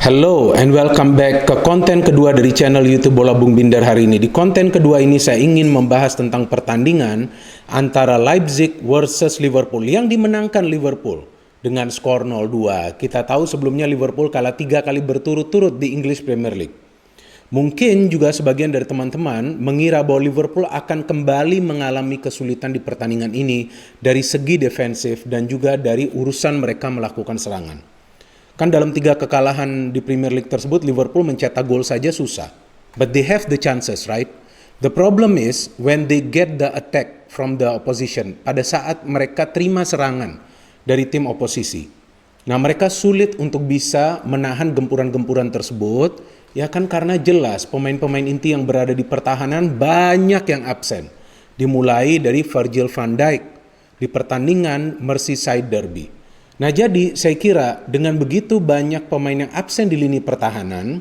Hello and welcome back ke konten kedua dari channel YouTube Bola Bung Binder hari ini. Di konten kedua ini saya ingin membahas tentang pertandingan antara Leipzig versus Liverpool yang dimenangkan Liverpool dengan skor 0-2. Kita tahu sebelumnya Liverpool kalah 3 kali berturut-turut di English Premier League. Mungkin juga sebagian dari teman-teman mengira bahwa Liverpool akan kembali mengalami kesulitan di pertandingan ini dari segi defensif dan juga dari urusan mereka melakukan serangan. Kan dalam 3 kekalahan di Premier League tersebut, Liverpool mencetak gol saja susah. But they have the chances, right? The problem is when they get the attack from the opposition. Pada saat mereka terima serangan dari tim oposisi. Nah, mereka sulit untuk bisa menahan gempuran-gempuran tersebut. Ya kan karena jelas pemain-pemain inti yang berada di pertahanan banyak yang absen. Dimulai dari Virgil van Dijk di pertandingan Merseyside Derby. Nah, jadi saya kira dengan begitu banyak pemain yang absen di lini pertahanan,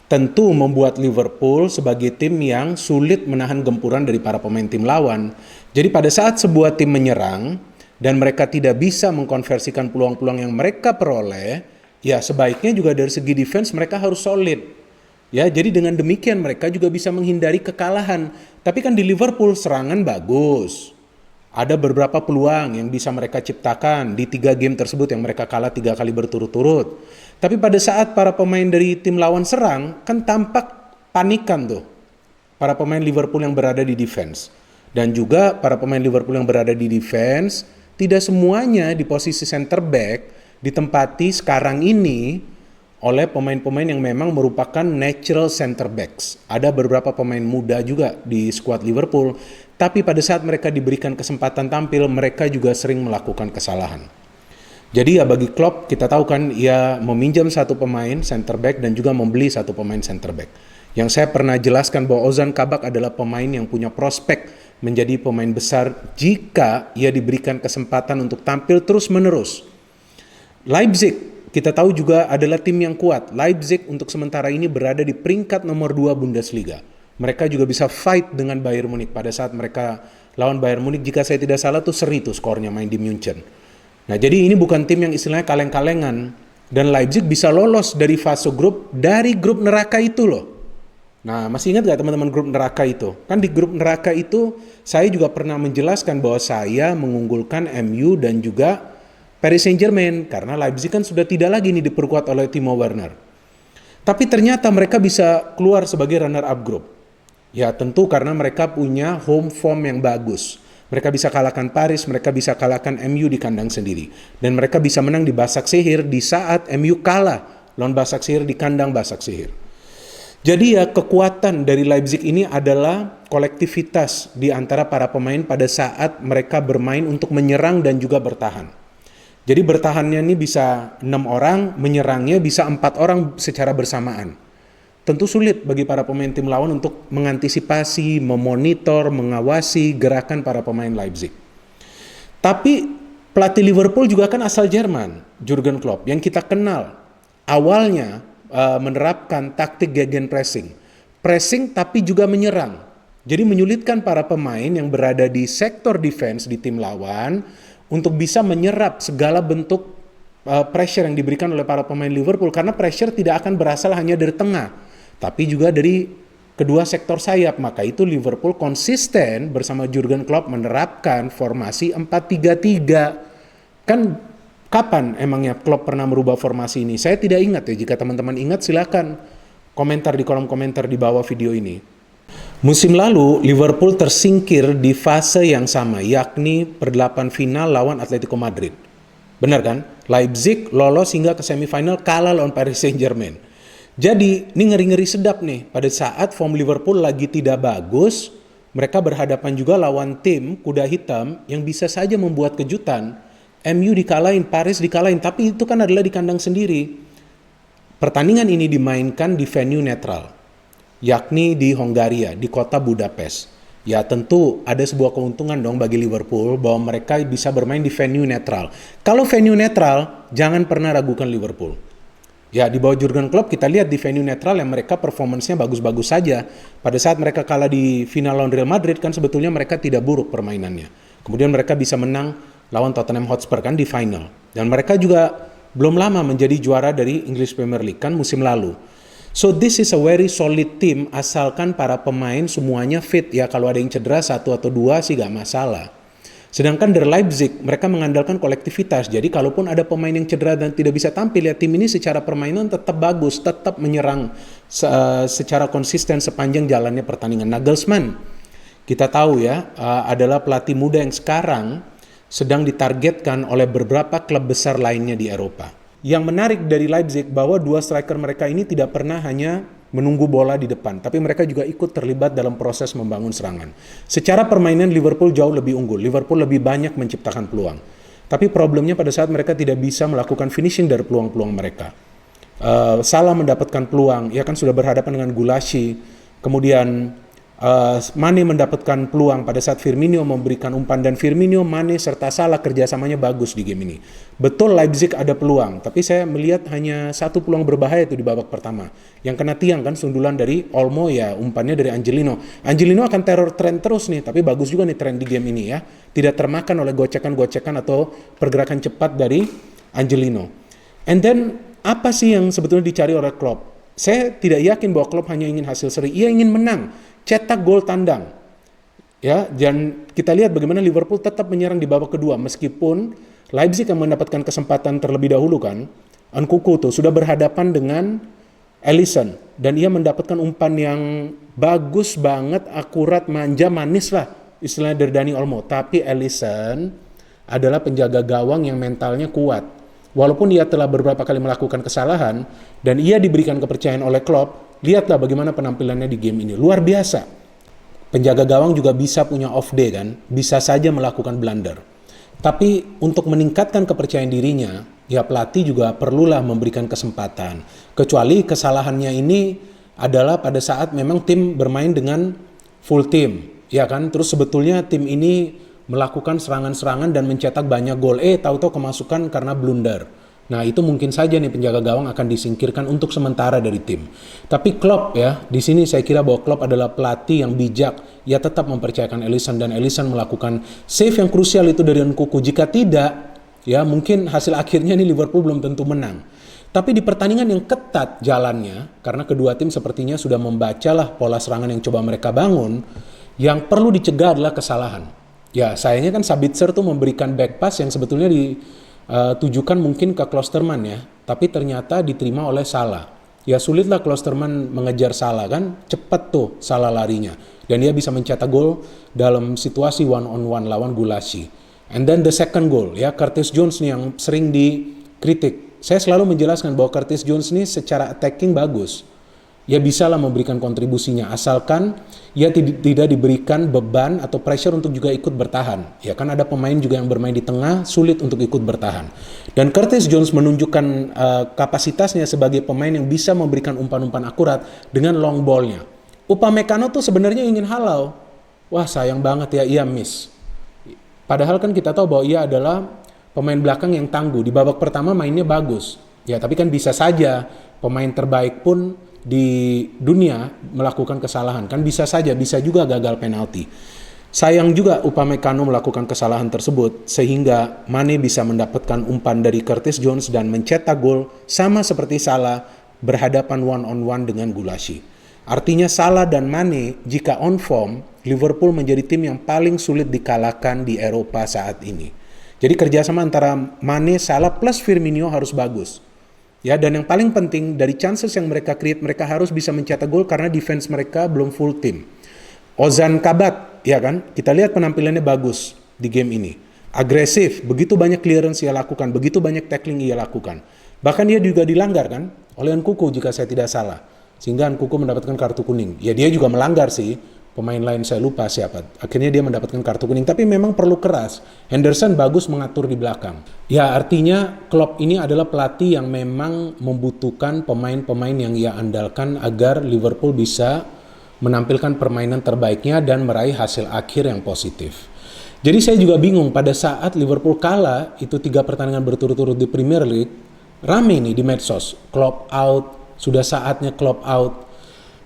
tentu membuat Liverpool sebagai tim yang sulit menahan gempuran dari para pemain tim lawan. Jadi pada saat sebuah tim menyerang dan mereka tidak bisa mengkonversikan peluang-peluang yang mereka peroleh, ya sebaiknya juga dari segi defense mereka harus solid. Ya, jadi dengan demikian mereka juga bisa menghindari kekalahan. Tapi kan di Liverpool serangan bagus. Ada beberapa peluang yang bisa mereka ciptakan di 3 game tersebut yang mereka kalah 3 kali berturut-turut. Tapi pada saat para pemain dari tim lawan serang, kan tampak panikan tuh. Para pemain Liverpool yang berada di defense. Dan juga para pemain Liverpool yang berada di defense, tidak semuanya di posisi center back ditempati sekarang ini oleh pemain-pemain yang memang merupakan natural center backs. Ada beberapa pemain muda juga di skuad Liverpool, tapi pada saat mereka diberikan kesempatan tampil, mereka juga sering melakukan kesalahan. Jadi ya bagi Klopp, kita tahu kan ia meminjam satu pemain center back dan juga membeli satu pemain center back. Yang saya pernah jelaskan bahwa Ozan Kabak adalah pemain yang punya prospek menjadi pemain besar jika ia diberikan kesempatan untuk tampil terus-menerus. Leipzig kita tahu juga adalah tim yang kuat. Leipzig untuk sementara ini berada di peringkat nomor 2 Bundesliga. Mereka juga bisa fight dengan Bayern Munich pada saat mereka lawan Bayern Munich. Jika saya tidak salah tuh seri tuh skornya main di München. Nah, jadi ini bukan tim yang istilahnya kaleng-kalengan. Dan Leipzig bisa lolos dari fase grup dari grup neraka itu loh. Nah, masih ingat gak teman-teman grup neraka itu? Kan di grup neraka itu saya juga pernah menjelaskan bahwa saya mengunggulkan MU dan juga Paris Saint-Germain, karena Leipzig kan sudah tidak lagi nih diperkuat oleh Timo Werner. Tapi ternyata mereka bisa keluar sebagai runner-up group. Ya tentu karena mereka punya home form yang bagus. Mereka bisa kalahkan Paris, mereka bisa kalahkan MU di kandang sendiri. Dan mereka bisa menang di Başakşehir di saat MU kalah lawan Başakşehir di kandang Başakşehir. Jadi ya kekuatan dari Leipzig ini adalah kolektivitas di antara para pemain pada saat mereka bermain untuk menyerang dan juga bertahan. Jadi bertahannya ini bisa 6 orang, menyerangnya bisa 4 orang secara bersamaan. Tentu sulit bagi para pemain tim lawan untuk mengantisipasi, memonitor, mengawasi gerakan para pemain Leipzig. Tapi pelatih Liverpool juga kan asal Jerman, Jurgen Klopp, yang kita kenal. Awalnya menerapkan taktik gegenpressing. Pressing tapi juga menyerang. Jadi menyulitkan para pemain yang berada di sektor defense di tim lawan untuk bisa menyerap segala bentuk pressure yang diberikan oleh para pemain Liverpool. Karena pressure tidak akan berasal hanya dari tengah, tapi juga dari kedua sektor sayap. Maka itu Liverpool konsisten bersama Jurgen Klopp menerapkan formasi 4-3-3. Kan kapan emangnya Klopp pernah merubah formasi ini? Saya tidak ingat ya. Jika teman-teman ingat silakan komentar di kolom komentar di bawah video ini. Musim lalu, Liverpool tersingkir di fase yang sama, yakni per-8 final lawan Atletico Madrid. Benar kan? Leipzig lolos hingga ke semifinal kalah lawan Paris Saint-Germain. Jadi, ini ngeri-ngeri sedap nih. Pada saat form Liverpool lagi tidak bagus, mereka berhadapan juga lawan tim kuda hitam yang bisa saja membuat kejutan. MU dikalahin, Paris dikalahin, tapi itu kan adalah di kandang sendiri. Pertandingan ini dimainkan di venue netral, yakni di Hongaria, di kota Budapest. Ya tentu ada sebuah keuntungan dong bagi Liverpool bahwa mereka bisa bermain di venue netral. Kalau venue netral, jangan pernah ragukan Liverpool. Ya di bawah Jurgen Klopp kita lihat di venue netral yang mereka performance-nya bagus-bagus saja. Pada saat mereka kalah di final lawan Real Madrid kan sebetulnya mereka tidak buruk permainannya. Kemudian mereka bisa menang lawan Tottenham Hotspur kan di final. Dan mereka juga belum lama menjadi juara dari English Premier League kan musim lalu. So this is a very solid team asalkan para pemain semuanya fit ya. Kalau ada yang cedera 1 atau 2 sih gak masalah. Sedangkan dari Leipzig mereka mengandalkan kolektivitas. Jadi kalaupun ada pemain yang cedera dan tidak bisa tampil ya, tim ini secara permainan tetap bagus, tetap menyerang secara konsisten sepanjang jalannya pertandingan. Nagelsmann kita tahu ya adalah pelatih muda yang sekarang sedang ditargetkan oleh beberapa klub besar lainnya di Eropa. Yang menarik dari Leipzig bahwa 2 striker mereka ini tidak pernah hanya menunggu bola di depan, tapi mereka juga ikut terlibat dalam proses membangun serangan. Secara permainan Liverpool jauh lebih unggul, Liverpool lebih banyak menciptakan peluang. Tapi problemnya pada saat mereka tidak bisa melakukan finishing dari peluang-peluang mereka. Salah mendapatkan peluang, ya kan sudah berhadapan dengan Gulaschi, kemudian Mane mendapatkan peluang pada saat Firmino memberikan umpan dan Firmino, Mane serta Salah kerjasamanya bagus di game ini. Betul Leipzig ada peluang, tapi saya melihat hanya 1 peluang berbahaya itu di babak pertama. Yang kena tiang kan sundulan dari Olmo ya, umpannya dari Angelino. Angelino akan teror tren terus nih, tapi bagus juga nih tren di game ini ya. Tidak termakan oleh gocekan-gocekan atau pergerakan cepat dari Angelino. And then apa sih yang sebetulnya dicari oleh Klopp? Saya tidak yakin bahwa Klopp hanya ingin hasil seri, ia ingin menang. Cetak gol tandang. Ya, dan kita lihat bagaimana Liverpool tetap menyerang di babak kedua meskipun Leipzig yang mendapatkan kesempatan terlebih dahulu kan. Nkunku tuh sudah berhadapan dengan Alisson dan ia mendapatkan umpan yang bagus banget, akurat, manja, manis lah istilahnya dari Dani Olmo. Tapi Alisson adalah penjaga gawang yang mentalnya kuat. Walaupun ia telah beberapa kali melakukan kesalahan dan ia diberikan kepercayaan oleh Klopp, lihatlah bagaimana penampilannya di game ini. Luar biasa. Penjaga gawang juga bisa punya off day kan. Bisa saja melakukan blunder. Tapi untuk meningkatkan kepercayaan dirinya, ya pelatih juga perlulah memberikan kesempatan. Kecuali kesalahannya ini adalah pada saat memang tim bermain dengan full team. Ya kan? Terus sebetulnya tim ini melakukan serangan-serangan dan mencetak banyak gol. Tahu-tahu kemasukan karena blunder. Nah itu mungkin saja nih penjaga gawang akan disingkirkan untuk sementara dari tim. Tapi Klopp ya, di sini saya kira bahwa Klopp adalah pelatih yang bijak. Ia tetap mempercayakan Alisson dan Alisson melakukan save yang krusial itu dari Nkunku. Jika tidak, ya mungkin hasil akhirnya nih Liverpool belum tentu menang. Tapi di pertandingan yang ketat jalannya, karena kedua tim sepertinya sudah membacalah pola serangan yang coba mereka bangun, yang perlu dicegah adalah kesalahan. Ya sayangnya kan Sabitzer tuh memberikan back pass yang sebetulnya ditujukan mungkin ke Klosterman ya, tapi ternyata diterima oleh Salah. Ya sulitlah Klosterman mengejar Salah kan, cepat tuh Salah larinya. Dan dia bisa mencetak gol dalam situasi one on one lawan Gulaschi. And then the second goal ya, Curtis Jones nih yang sering dikritik. Saya selalu menjelaskan bahwa Curtis Jones nih secara attacking bagus. Ya bisalah memberikan kontribusinya asalkan ya tidak diberikan beban atau pressure untuk juga ikut bertahan. Ya kan ada pemain juga yang bermain di tengah sulit untuk ikut bertahan. Dan Curtis Jones menunjukkan kapasitasnya sebagai pemain yang bisa memberikan umpan-umpan akurat dengan long ball-nya. Upamecano tuh sebenarnya ingin halau. Wah sayang banget ya ia miss. Padahal kan kita tahu bahwa ia adalah pemain belakang yang tangguh. Di babak pertama mainnya bagus. Ya tapi kan bisa saja pemain terbaik pun di dunia melakukan kesalahan. Kan bisa saja, bisa juga gagal penalti. Sayang juga Upamecano melakukan kesalahan tersebut sehingga Mane bisa mendapatkan umpan dari Curtis Jones dan mencetak gol sama seperti Salah berhadapan one on one dengan Gulaschi. Artinya Salah dan Mane jika on form, Liverpool menjadi tim yang paling sulit dikalahkan di Eropa saat ini. Jadi kerjasama antara Mane, Salah plus Firmino harus bagus. Ya, dan yang paling penting dari chances yang mereka create, mereka harus bisa mencetak gol karena defense mereka belum full team. Ozan Kabak, ya kan? Kita lihat penampilannya bagus di game ini. Agresif, begitu banyak clearance ia lakukan, begitu banyak tackling ia lakukan. Bahkan dia juga dilanggar kan oleh Nkunku jika saya tidak salah. Sehingga Nkunku mendapatkan kartu kuning. Ya dia juga melanggar sih. Pemain lain saya lupa siapa. Akhirnya dia mendapatkan kartu kuning. Tapi memang perlu keras. Henderson bagus mengatur di belakang. Ya artinya Klopp ini adalah pelatih yang memang membutuhkan pemain-pemain yang ia andalkan agar Liverpool bisa menampilkan permainan terbaiknya dan meraih hasil akhir yang positif. Jadi saya juga bingung pada saat Liverpool kalah itu 3 pertandingan berturut-turut di Premier League. Rame nih di medsos. Klopp out. Sudah saatnya Klopp out.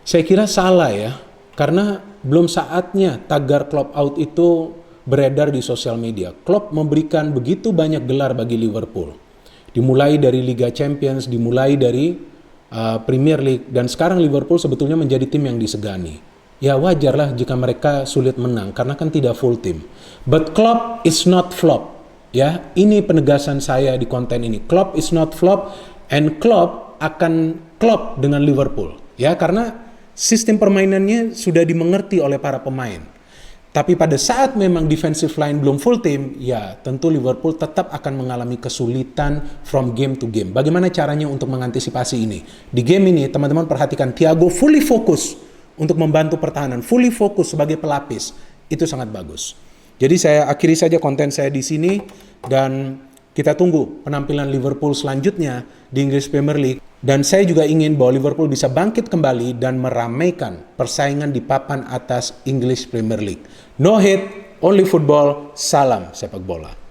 Saya kira salah ya. Karena belum saatnya tagar Klopp out itu beredar di sosial media. Klopp memberikan begitu banyak gelar bagi Liverpool. Dimulai dari Liga Champions, dimulai dari Premier League, dan sekarang Liverpool sebetulnya menjadi tim yang disegani. Ya wajarlah jika mereka sulit menang karena kan tidak full tim. But Klopp is not flop. Ya, ini penegasan saya di konten ini. Klopp is not flop, and Klopp akan klop dengan Liverpool. Ya, karena sistem permainannya sudah dimengerti oleh para pemain. Tapi pada saat memang defensive line belum full team, ya tentu Liverpool tetap akan mengalami kesulitan from game to game. Bagaimana caranya untuk mengantisipasi ini? Di game ini, teman-teman perhatikan, Thiago fully fokus untuk membantu pertahanan, fully fokus sebagai pelapis. Itu sangat bagus. Jadi saya akhiri saja konten saya di sini, dan kita tunggu penampilan Liverpool selanjutnya di English Premier League. Dan saya juga ingin bahwa Liverpool bisa bangkit kembali dan meramaikan persaingan di papan atas English Premier League. No hate, only football, salam sepak bola.